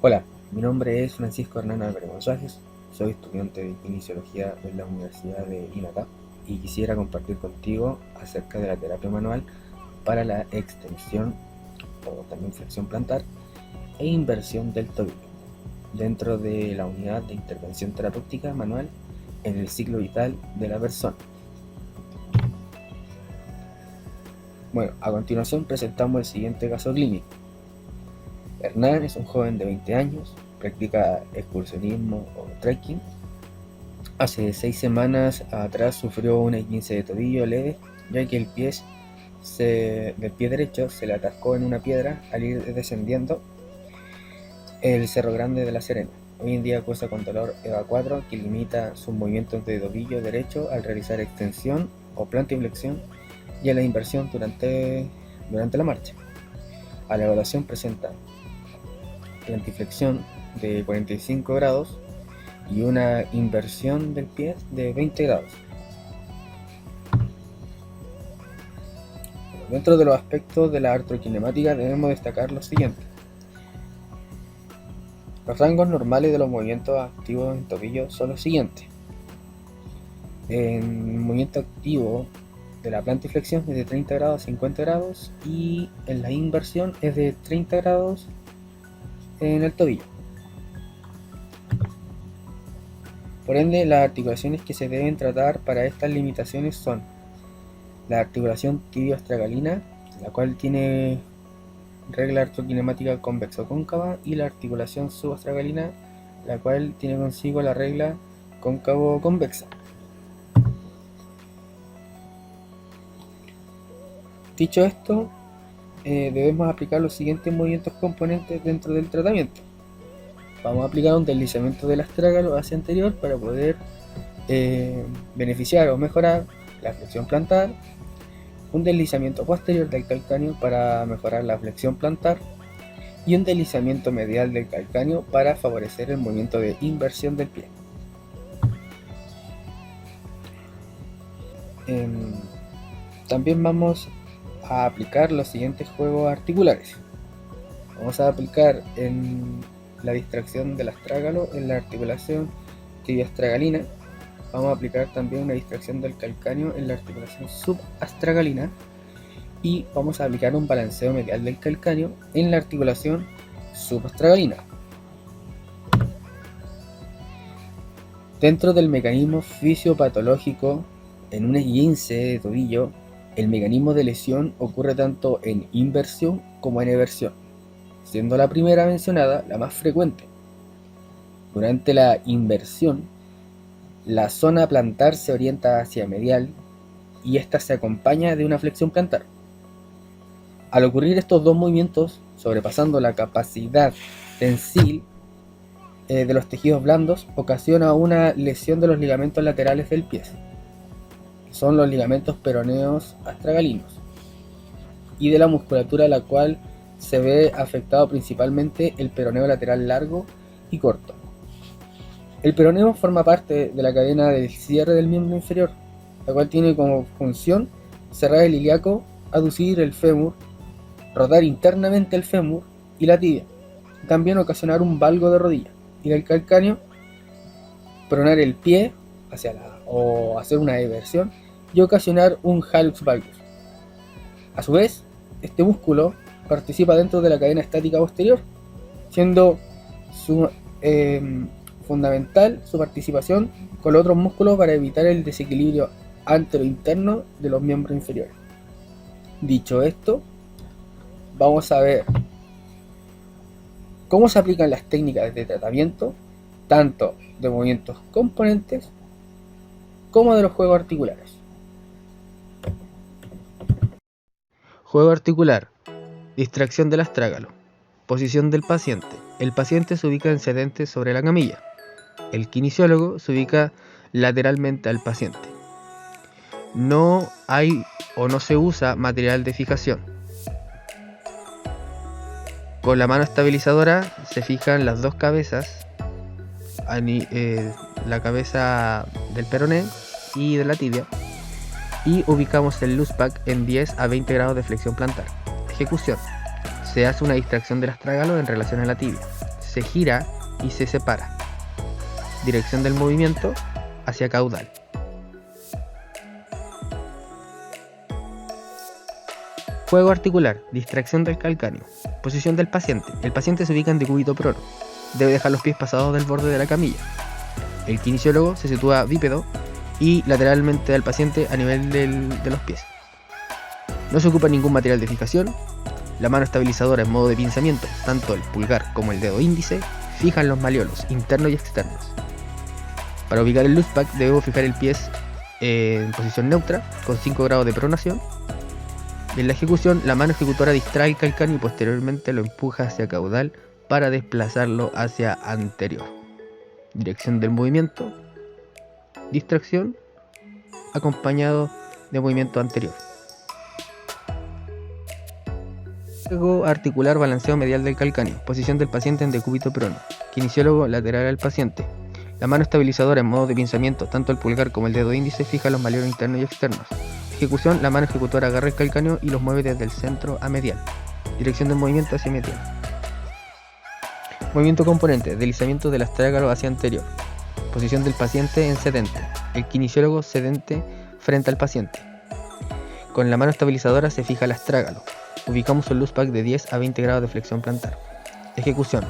Hola, mi nombre es Francisco Hernán Álvarez González, soy estudiante de Kinesiología en la Universidad de INACAP y quisiera compartir contigo acerca de la terapia manual para la extensión o también flexión plantar e inversión del tobillo dentro de la unidad de intervención terapéutica manual en el ciclo vital de la persona. Bueno, a continuación presentamos el siguiente caso clínico. Hernán es un joven de 20 años, practica excursionismo o trekking. Hace 6 semanas atrás sufrió una esguince de tobillo leve, ya que del pie derecho se le atascó en una piedra al ir descendiendo el Cerro Grande de La Serena. Hoy en día goza con dolor EVA 4 que limita sus movimientos de tobillo derecho al realizar extensión o plantiflexión y a la inversión durante la marcha. A la evaluación presenta plantiflexión de 45 grados y una inversión del pie de 20 grados. Dentro de los aspectos de la artrokinemática debemos destacar lo siguiente. Los rangos normales de los movimientos activos en tobillo son los siguientes. En movimiento activo de la plantiflexión es de 30 grados a 50 grados y en la inversión es de 30 grados en el tobillo. Por ende, las articulaciones que se deben tratar para estas limitaciones son la articulación tibio-astragalina, la cual tiene regla artrokinemática convexo-cóncava, y la articulación subastragalina, la cual tiene consigo la regla cóncavo-convexa. Dicho esto, debemos aplicar los siguientes movimientos componentes dentro del tratamiento. Vamos a aplicar un deslizamiento del astrágalo hacia anterior para poder beneficiar o mejorar la flexión plantar, un deslizamiento posterior del calcáneo para mejorar la flexión plantar y un deslizamiento medial del calcáneo para favorecer el movimiento de inversión del pie. También vamos a aplicar los siguientes juegos articulares. Vamos a aplicar en la distracción del astrágalo en la articulación tibio-astragalina. Vamos a aplicar también una distracción del calcáneo en la articulación subastragalina y vamos a aplicar un balanceo medial del calcáneo en la articulación subastragalina. Dentro del mecanismo fisiopatológico en un esguince de tobillo, el mecanismo de lesión ocurre tanto en inversión como en eversión, siendo la primera mencionada la más frecuente. Durante la inversión, la zona plantar se orienta hacia medial y esta se acompaña de una flexión plantar. Al ocurrir estos dos movimientos, sobrepasando la capacidad tensil de los tejidos blandos, ocasiona una lesión de los ligamentos laterales del pie. Son los ligamentos peroneos astragalinos y de la musculatura, la cual se ve afectado principalmente el peroneo lateral largo y corto. El peroneo forma parte de la cadena del cierre del miembro inferior, la cual tiene como función cerrar el ilíaco, aducir el fémur, rotar internamente el fémur y la tibia, también ocasionar un valgo de rodilla, y del calcáneo pronar el pie o hacer una eversión y ocasionar un hallux valgus. A su vez, este músculo participa dentro de la cadena estática posterior, siendo fundamental su participación con los otros músculos para evitar el desequilibrio antero-interno de los miembros inferiores. Dicho esto, vamos a ver cómo se aplican las técnicas de tratamiento, tanto de movimientos componentes como de los juegos articulares. Juego articular. Distracción del astrágalo. Posición del paciente. El paciente se ubica en sedente sobre la camilla. El kinesiólogo se ubica lateralmente al paciente. No hay o no se usa material de fijación. Con la mano estabilizadora se fijan las dos cabezas, la cabeza del peroné y de la tibia, y ubicamos el loose pack en 10 a 20 grados de flexión plantar. Ejecución. Se hace una distracción del astrágalo en relación a la tibia. se gira y se separa. Dirección del movimiento hacia caudal. Juego articular, distracción del calcáneo. Posición del paciente. El paciente se ubica en decúbito prono. Debe dejar los pies pasados del borde de la camilla. El kinesiólogo se sitúa bípedo y lateralmente al paciente a nivel de los pies. No se ocupa ningún material de fijación. La mano estabilizadora en modo de pinzamiento, tanto el pulgar como el dedo índice, fijan los malleolos internos y externos. Para ubicar el loose pack debemos fijar el pie en posición neutra, con 5 grados de pronación. En la ejecución, la mano ejecutora distrae el calcáneo y posteriormente lo empuja hacia caudal para desplazarlo hacia anterior. Dirección del movimiento, distracción, acompañado de movimiento anterior. Juego articular, balanceo medial del calcáneo. Posición del paciente en decúbito prono. Kinesiólogo lateral al paciente. La mano estabilizadora en modo de pinzamiento, tanto el pulgar como el dedo índice, fija los malleolos internos y externos. Ejecución, la mano ejecutora agarra el calcáneo y los mueve desde el centro a medial. Dirección del movimiento hacia medial. Movimiento componente, deslizamiento del astrágalo hacia anterior. Posición del paciente en sedente. El kinesiólogo sedente frente al paciente. Con la mano estabilizadora se fija el astrágalo. Ubicamos un loose pack de 10 a 20 grados de flexión plantar. Ejecución.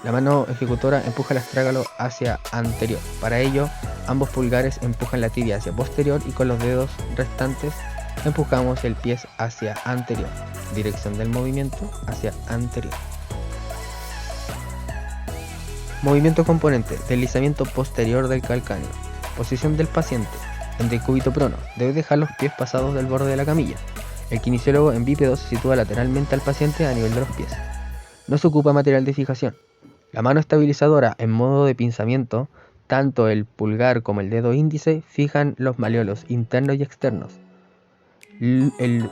La mano ejecutora empuja el astrágalo hacia anterior. Para ello, ambos pulgares empujan la tibia hacia posterior y con los dedos restantes empujamos el pie hacia anterior. Dirección del movimiento hacia anterior. Movimiento componente, deslizamiento posterior del calcáneo. Posición del paciente en decúbito prono. Debe dejar los pies pasados del borde de la camilla. El kinesiólogo en bípedo se sitúa lateralmente al paciente a nivel de los pies. No se ocupa material de fijación. La mano estabilizadora en modo de pinzamiento, tanto el pulgar como el dedo índice fijan los malleolos internos y externos.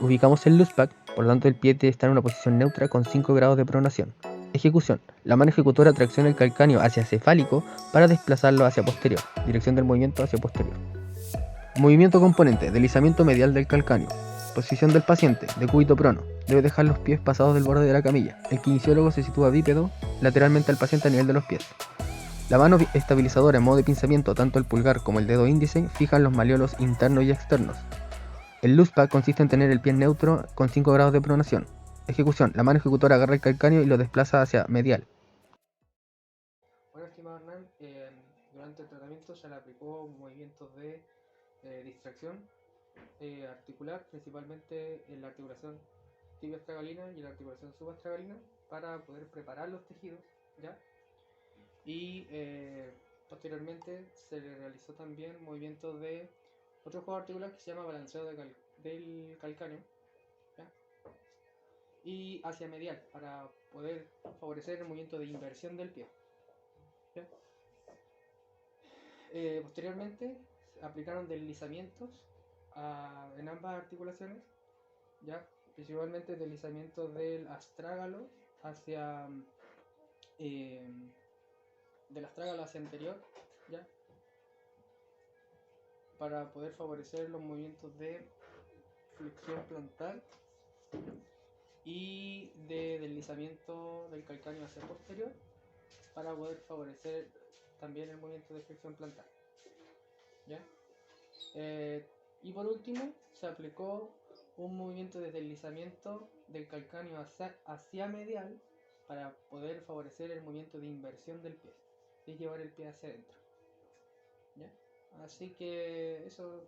Ubicamos el loose pack, por lo tanto el pie está en una posición neutra con 5 grados de pronación. Ejecución. La mano ejecutora tracciona el calcáneo hacia cefálico para desplazarlo hacia posterior. Dirección del movimiento hacia posterior. Movimiento componente, deslizamiento medial del calcáneo. Posición del paciente, decúbito prono. Debe dejar los pies pasados del borde de la camilla. El kinesiólogo se sitúa bípedo lateralmente al paciente a nivel de los pies. La mano estabilizadora en modo de pinzamiento, tanto el pulgar como el dedo índice, fijan los malleolos internos y externos. El loose pack consiste en tener el pie neutro con 5 grados de pronación. Ejecución. La mano ejecutora agarra el calcáneo y lo desplaza hacia medial. Bueno, estimado Hernán, durante el tratamiento se le aplicó movimientos de distracción articular, principalmente en la articulación tibio-astragalina y en la articulación subastragalina, para poder preparar los tejidos, ¿ya? Y posteriormente se le realizó también movimientos de otro juego articular que se llama balanceo del calcáneo, ¿ya? Y hacia medial, para poder favorecer el movimiento de inversión del pie, ¿ya? Posteriormente aplicaron deslizamientos en ambas articulaciones, ¿ya? Principalmente deslizamientos del astrágalo hacia del astrágalo hacia anterior, ¿ya? Para poder favorecer los movimientos de flexión plantar y de deslizamiento del calcáneo hacia posterior, para poder favorecer también el movimiento de flexión plantar, ¿ya? Y por último se aplicó un movimiento de deslizamiento del calcáneo hacia medial para poder favorecer el movimiento de inversión del pie y llevar el pie hacia adentro, ¿ya? Así que eso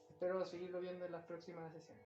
espero seguirlo viendo en las próximas sesiones.